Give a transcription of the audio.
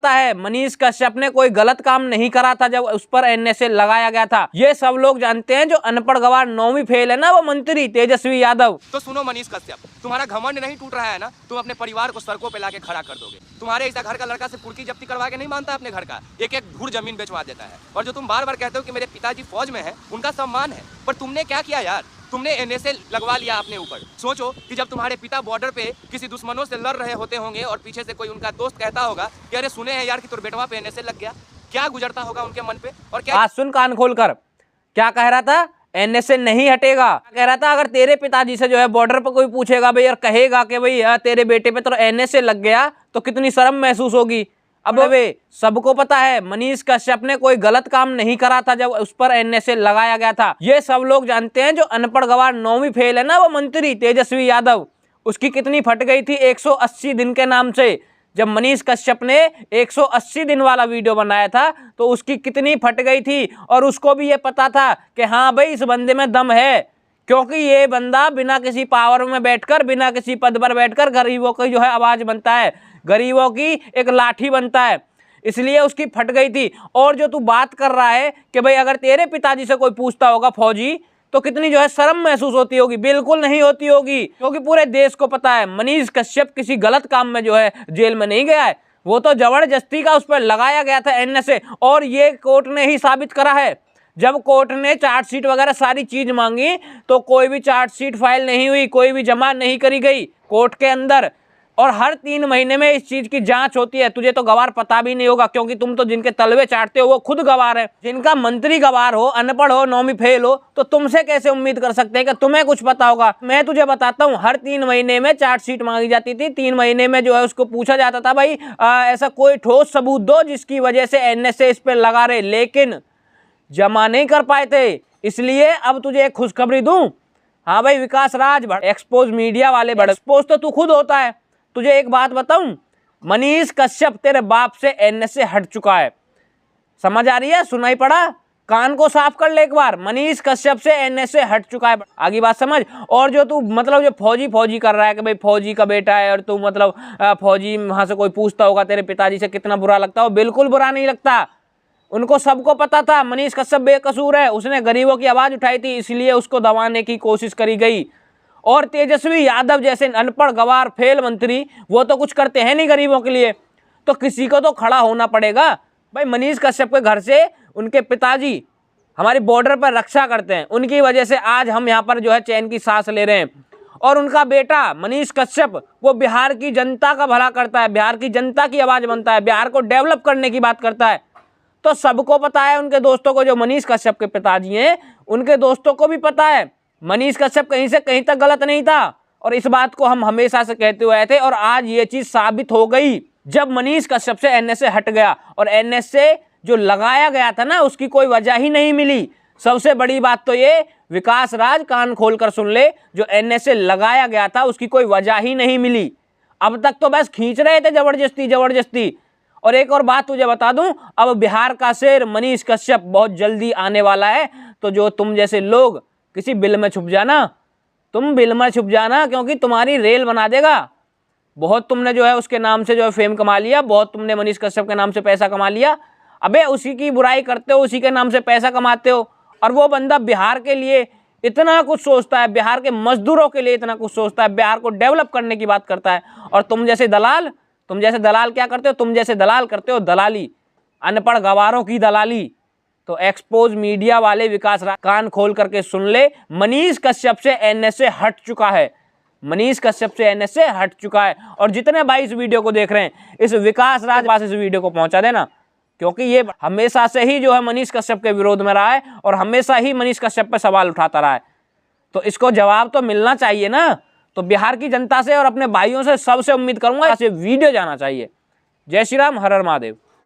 है मनीष कश्यप ने कोई गलत काम नहीं करा था जब उस पर एनएसए लगाया गया था। ये सब लोग जानते हैं। जो अनपढ़ गवार 9वीं फेल है ना, वो मंत्री तेजस्वी यादव। तो सुनो मनीष कश्यप, तुम्हारा घमंड नहीं टूट रहा है ना, तुम अपने परिवार को सड़कों पे लाके खड़ा कर दोगे। तुम्हारे ऐसा घर का लड़का से कुर्की जब्ती करवा के नहीं मानता अपने घर का, एक एक धूर जमीन बेचवा देता है। और जो तुम बार बार कहते हो कि मेरे पिताजी फौज में है, उनका सम्मान है, पर तुमने क्या किया यार, तुमने एनएसए लगवा लिया अपने ऊपर। सोचो कि जब तुम्हारे पिता बॉर्डर पे किसी दुश्मनों से लड़ रहे होते होंगे और पीछे से कोई उनका दोस्त कहता होगा कि अरे सुने हैं यार कि तुर बेटवा पे एनएसए लग गया, क्या गुजरता होगा उनके मन पे। और क्या आज सुन कान खोलकर, क्या कह रहा था, एनएसए नहीं हटेगा। कह रहा था अगर तेरे पिताजी से जो है बॉर्डर पर कोई पूछेगा भाई और कहेगा कि भाई तेरे बेटे पे तो एनएसए लग गया, तो कितनी शर्म महसूस होगी। अब वे सबको पता है मनीष कश्यप ने कोई गलत काम नहीं करा था जब उस पर एनएसए लगाया गया था। ये सब लोग जानते हैं। जो अनपढ़ गवार 9वीं फेल है ना, वो मंत्री तेजस्वी यादव, उसकी कितनी फट गई थी 180 दिन के नाम से। जब मनीष कश्यप ने 180 दिन वाला वीडियो बनाया था तो उसकी कितनी फट गई थी। और उसको भी ये पता था कि हाँ भाई इस बंदे में दम है, क्योंकि ये बंदा बिना किसी पावर में बैठकर, बिना किसी पद पर बैठकर गरीबों की जो है आवाज बनता है, गरीबों की एक लाठी बनता है, इसलिए उसकी फट गई थी। और जो तू बात कर रहा है कि भाई अगर तेरे पिताजी से कोई पूछता होगा फौजी, तो कितनी जो है शर्म महसूस होती होगी, बिल्कुल नहीं होती होगी, क्योंकि पूरे देश को पता है मनीष कश्यप किसी गलत काम में जो है जेल में नहीं गया है। वो तो जबरदस्ती का उस पर लगाया गया था एनएसए, और ये कोर्ट ने ही साबित करा है। जब कोर्ट ने चार्जशीट वगैरह सारी चीज मांगी तो कोई भी चार्जशीट फाइल नहीं हुई, कोई भी जमा नहीं करी गई कोर्ट के अंदर। और हर 3 महीने में इस चीज की जांच होती है। तुझे तो गवार पता भी नहीं होगा, क्योंकि तुम तो जिनके तलवे चाटते हो वो खुद गवार है। जिनका मंत्री गवार हो, अनपढ़ हो, 9वीं फेल हो, तो तुमसे कैसे उम्मीद कर सकते हैं कि तुम्हें कुछ पता होगा। मैं तुझे बताता हूँ, हर 3 महीने में चार्जशीट मांगी जाती थी। 3 महीने में जो है उसको पूछा जाता था भाई ऐसा कोई ठोस सबूत दो जिसकी वजह से एनएसए इस पर लगा रहे, लेकिन जमा नहीं कर पाए थे। इसलिए अब तुझे एक खुशखबरी दूं, हाँ भाई विकास राज एक्सपोज मीडिया वाले एक्सपोज तो तू खुद होता है। तुझे एक बात बताऊं, मनीष कश्यप तेरे बाप से एनएसए हट चुका है। समझ आ रही है? सुनाई पड़ा? कान को साफ कर ले एक बार। मनीष कश्यप से एनएसए हट चुका है, आगे बात समझ। और जो तू मतलब जो फौजी कर रहा है कि भाई फौजी का बेटा है और तू मतलब फौजी वहां से कोई पूछता होगा तेरे पिताजी से कितना बुरा लगता हो, बिल्कुल बुरा नहीं लगता। उनको सबको पता था मनीष कश्यप बेकसूर है, उसने गरीबों की आवाज उठाई थी, इसलिए उसको दबाने की कोशिश करी गई। और तेजस्वी यादव जैसे अनपढ़ गवार फेल मंत्री, वो तो कुछ करते हैं नहीं गरीबों के लिए, तो किसी को तो खड़ा होना पड़ेगा। भाई मनीष कश्यप के घर से उनके पिताजी हमारी बॉर्डर पर रक्षा करते हैं, उनकी वजह से आज हम यहाँ पर जो है चैन की सांस ले रहे हैं। और उनका बेटा मनीष कश्यप वो बिहार की जनता का भला करता है, बिहार की जनता की आवाज बनता है, बिहार को डेवलप करने की बात करता है। तो सबको पता है, उनके दोस्तों को, जो मनीष कश्यप के पिताजी हैं उनके दोस्तों को भी पता है मनीष कश्यप कहीं से कहीं तक गलत नहीं था। और इस बात को हम हमेशा से कहते हुए आए थे, और आज ये चीज साबित हो गई जब मनीष कश्यप से एनएसए हट गया। और एनएसए जो लगाया गया था ना, उसकी कोई वजह ही नहीं मिली। सबसे बड़ी बात तो ये, विकास राज कान खोलकर सुन ले, जो एनएसए लगाया गया था उसकी कोई वजह ही नहीं मिली। अब तक तो बस खींच रहे थे जबरदस्ती। और एक और बात तुझे बता दूं, अब बिहार का शेर मनीष कश्यप बहुत जल्दी आने वाला है। तो जो तुम जैसे लोग किसी बिल में छुप जाना, तुम बिल में छुप जाना, क्योंकि तुम्हारी रेल बना देगा। बहुत तुमने जो है उसके नाम से जो है फेम कमा लिया, बहुत तुमने मनीष कश्यप के नाम से पैसा कमा लिया। अबे उसी की बुराई करते हो, उसी के नाम से पैसा कमाते हो। और वो बंदा बिहार के लिए इतना कुछ सोचता है, बिहार के मजदूरों के लिए इतना कुछ सोचता है, बिहार को डेवलप करने की बात करता है। और तुम जैसे दलाल क्या करते हो? तुम जैसे दलाल करते हो दलाली, अनपढ़ गवारों की दलाली। तो एक्सपोज मीडिया वाले विकास राज कान खोल करके सुन ले, मनीष कश्यप से एनएसए हट चुका है, मनीष कश्यप से एनएसए हट चुका है। और जितने भाई इस वीडियो को देख रहे हैं, इस विकास राज पास इस वीडियो को पहुंचा देना, क्योंकि ये हमेशा से ही जो है मनीष कश्यप के विरोध में रहा है और हमेशा ही मनीष कश्यप पर सवाल उठाता रहा है। तो इसको जवाब तो मिलना चाहिए ना। तो बिहार की जनता से और अपने भाइयों से सबसे उम्मीद करूंगा, ऐसे वीडियो जाना चाहिए। जय श्री राम, हर हर महादेव।